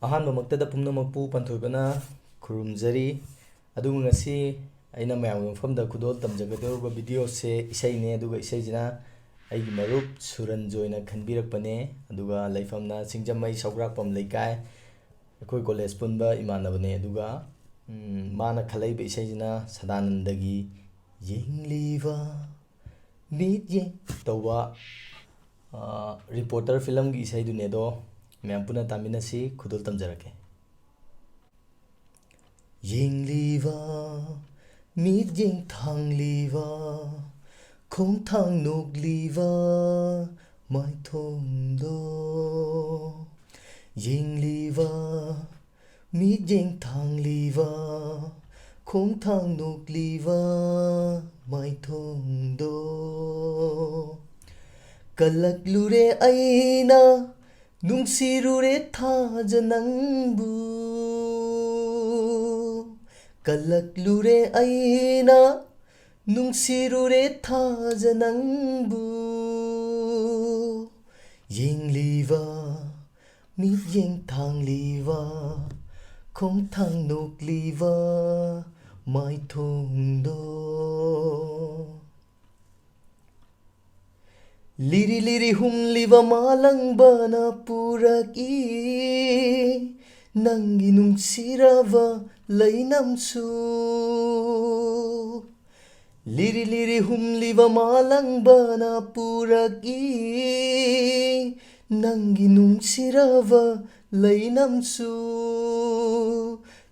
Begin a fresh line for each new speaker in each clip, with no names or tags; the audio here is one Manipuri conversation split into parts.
ꯑꯍꯥꯟꯕꯃꯛꯇꯗ ꯄꯨꯝꯅꯃꯛꯄꯨ ꯄꯟꯊꯣꯏꯕꯅ ꯈꯨꯔꯨꯝꯖꯔꯤ ꯑꯗꯨꯒ ꯉꯁꯤ ꯑꯩꯅ ꯃꯌꯥꯝꯒꯤ ꯃꯐꯝꯗ ꯈꯨꯗꯣꯜ ꯇꯝꯖꯒꯗꯧꯔꯤꯕ ꯚꯤꯗꯤꯑꯣꯁꯦ ꯏꯁꯩꯅꯦ ꯑꯗꯨꯒ ꯏꯁꯩꯁꯤꯅ ꯑꯩꯒꯤ ꯃꯔꯨꯞ ꯁꯨꯔꯟꯖꯣꯏꯅ ꯈꯟꯕꯤꯔꯛꯄꯅꯦ ꯑꯗꯨꯒ ꯂꯩꯐꯝꯅ ꯁꯤꯡꯖꯃꯩ ꯁꯧꯒ꯭ꯔꯥꯛꯄꯝ ꯂꯩꯀꯥꯏ ꯑꯩꯈꯣꯏ ꯀꯣꯂꯦꯖ ꯄꯨꯟꯕ ꯏꯃꯥꯟꯅꯕꯅꯦ ꯑꯗꯨꯒ ꯃꯥꯅ ꯈꯜꯂꯛꯏꯕ ꯏꯁꯩꯁꯤꯅ ꯁꯗꯥꯅꯟꯗꯒꯤ ꯌꯦꯡꯂꯤꯕ ꯃꯤꯠꯌꯦꯡ ꯇꯧꯕ ꯔꯤꯄꯣꯔꯇꯔ ꯐꯤꯂꯝꯒꯤ ꯏꯁꯩꯗꯨꯅꯦ ꯑꯗꯣ ꯃꯌꯥꯝ ꯄꯨꯟꯅ ꯇꯥꯃꯤꯟꯅꯁꯤ ꯈꯨꯗꯣꯜ ꯇꯝꯖꯔꯛꯀꯦ ꯌꯦꯡꯂꯤꯕ ꯃꯤꯠꯌꯦꯡ ꯊꯥꯡꯂꯤꯕ ꯈꯣꯡꯊꯥꯡ ꯅꯣꯛꯂꯤꯕ ꯃꯥꯏꯊꯣꯡꯗꯣ ꯌꯦꯡꯂꯤꯕ ꯃꯤꯠꯌꯦꯡ ꯊꯥꯡꯂꯤꯕ ꯈꯣꯡꯊꯥꯡ ꯅꯣꯛꯂꯤꯕ ꯃꯥꯏꯊꯣꯡꯗꯣ ꯀꯜꯂꯛꯂꯨꯔꯦ ꯑꯩꯅ ꯅꯨꯡꯁꯤꯔꯨꯔꯦ ꯊꯥꯖ ꯅꯪꯕꯨ ꯀꯜꯂꯛꯂꯨꯔꯦ ꯑꯩꯅ ꯅꯨꯡꯁꯤꯔꯨꯔꯦ ꯊꯥꯖ ꯅꯪꯕꯨ ꯌꯦꯡꯂꯤꯕ ꯃꯤꯠꯌꯦꯡ ꯊꯥꯡꯂꯤꯕ ꯈꯣꯡꯊꯥꯡ ꯅꯣꯛꯂꯤꯕ ꯃꯥꯏꯊꯣꯡꯗꯣ ꯂꯤꯔꯤ ꯂꯤꯔꯤ ꯍꯨꯝꯂꯤꯕ ꯃꯥꯂꯪꯕꯅ ꯄꯨꯔꯛꯏ ꯅꯪꯒꯤ ꯅꯨꯡꯁꯤꯔꯕ ꯂꯩꯅꯝꯁꯨ ꯂꯤꯔꯤ ꯂꯤꯔꯤ ꯍꯨꯝꯂꯤꯕ ꯃꯥꯂꯪꯕꯅ ꯄꯨꯔꯛꯏ ꯅꯪꯒꯤ ꯅꯨꯡꯁꯤꯔꯕ ꯂꯩꯅꯝꯁꯨ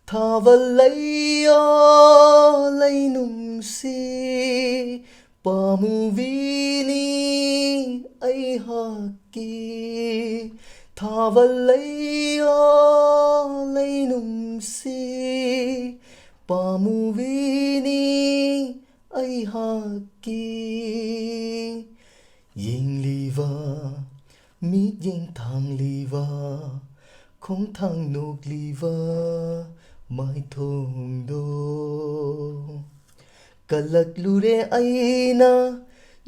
ꯊꯥꯕꯜꯂꯩꯌꯣ ꯂꯩꯅꯨꯡꯁꯤ ꯄꯥꯃꯨꯕꯤꯅꯤ ꯑꯩꯍꯥꯛꯀꯤ ꯊꯥꯕꯜꯂꯩꯌꯣ ꯂꯩꯅꯨꯡꯁꯤ ꯄꯥꯃꯨꯕꯤꯅꯤ ꯑꯩꯍꯥꯛꯀꯤ ꯌꯦꯡꯂꯤꯕ ꯃꯤꯠꯌꯦꯡ ꯊꯥꯡꯂꯤꯕ ꯈꯣꯡꯊꯥꯡ ꯅꯣꯛꯂꯤꯕ ꯃꯥꯏꯊꯣꯡꯗꯣ ꯀꯜꯂꯛꯂꯨꯔꯦ ꯑꯩꯅ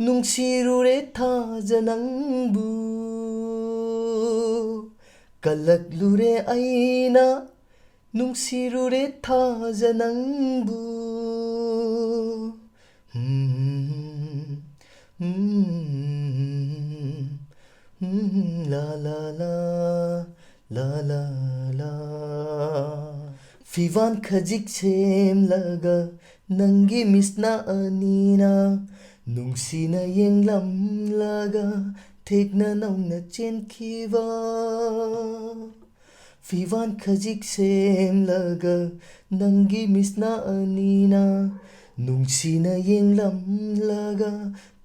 ꯅꯨꯡꯁꯤꯔꯨꯔꯦ ꯊꯥꯖ ꯅꯪꯕꯨ ꯀꯜꯂꯛꯂꯨꯔे ꯑꯩꯅ ꯅꯨꯡꯁꯤꯔꯨꯔꯦ ꯊꯥꯖ ꯅꯪꯕꯨ ला ला ला ला ला ला फिवान खजिक सेमलगा नंगी मिसना अनीना नुंगसीना येंगलमलगा थेकना नौना चेनखिवा फिवान खजिक सेमलगा नंगी मिसना अनीना नुंगसीना येंगलमलगा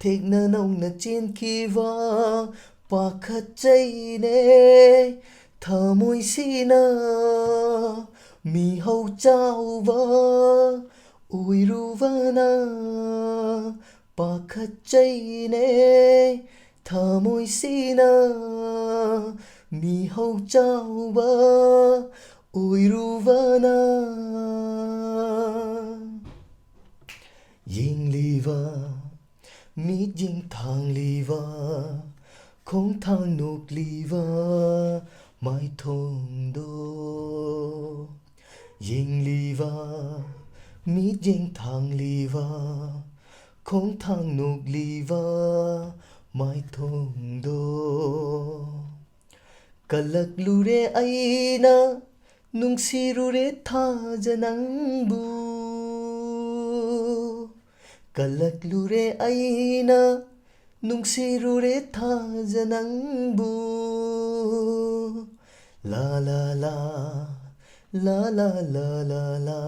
थेकना नौना चेनखिवा पाखचैने थमोइसिना मिहौ चाउबा उइरुवना पाखचैने थमोइसिना मिहौ चाउबा उइरुवना येंगलिबा मित्यें थांगलिबा ꯈꯣꯡꯊꯥꯡ ꯅꯣꯛꯂꯤꯕ ꯃꯥꯏꯊꯣꯡꯗꯣ ꯌꯦꯡꯂꯤꯕ ꯃꯤꯠꯌꯦꯡ ꯊꯥꯡꯂꯤꯕ ꯈꯣꯡꯊꯥꯡ ꯅꯣꯛꯂꯤꯕ ꯃꯥꯏꯊꯣꯡꯗꯣ ꯀꯜꯂꯛꯂꯨꯔꯦ ꯑꯩꯅ ꯅꯨꯡꯁꯤꯔꯨꯔꯦ ꯊꯥꯖ ꯅꯪꯕꯨ ꯀꯜꯂꯛꯂꯨꯔꯦ ꯑꯩꯅ ꯅꯨꯡꯁꯤꯔꯨꯔꯦ ꯊꯥꯖ ꯅꯪꯕꯨ ला ला ला ला ला ला ला ला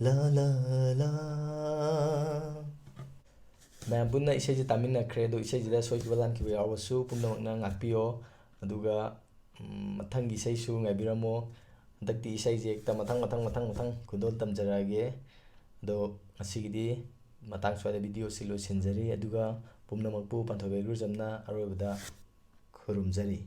ला ला ला ꯃꯌꯥꯝ ꯄꯨꯟꯅ ꯏꯁꯩꯁꯦ ꯇꯥꯃꯤꯟꯅꯈ꯭ꯔꯦ ꯑꯗꯣ ꯏꯁꯩꯁꯤꯗ ꯁꯣꯏꯈꯤꯕ ꯂꯥꯟꯈꯤꯕ ꯌꯥꯎꯔꯕꯁꯨ ꯄꯨꯝꯅꯃꯛꯅ ꯉꯥꯛꯄꯤꯌꯣ ꯑꯗꯨꯒ ꯃꯊꯪꯒꯤ ꯏꯁꯩꯁꯨ ꯉꯥꯏꯕꯤꯔꯝꯃꯣ ꯍꯟꯗꯛꯇꯤ ꯏꯁꯩꯁꯦ ꯍꯦꯛꯇ ꯃꯊꯪ ꯈꯨꯗꯣꯜ ꯇꯝꯖꯔꯛꯑꯒꯦ ꯑꯗꯣ ꯉꯁꯤꯒꯤꯗꯤ ꯃꯇꯥꯡ ꯁ꯭ꯋꯥꯏꯗ ꯚꯤꯗꯤꯑꯣꯁꯤ ꯂꯣꯏꯁꯤꯟꯖꯔꯤ ꯑꯗꯨꯒ ꯄꯨꯝꯅꯃꯛꯄꯨ ꯄꯟꯊꯣꯏꯕ ꯏꯔꯨꯖꯝꯅ ꯑꯔꯣꯏꯕꯗ ꯈꯨꯔꯨꯝꯖꯔꯤ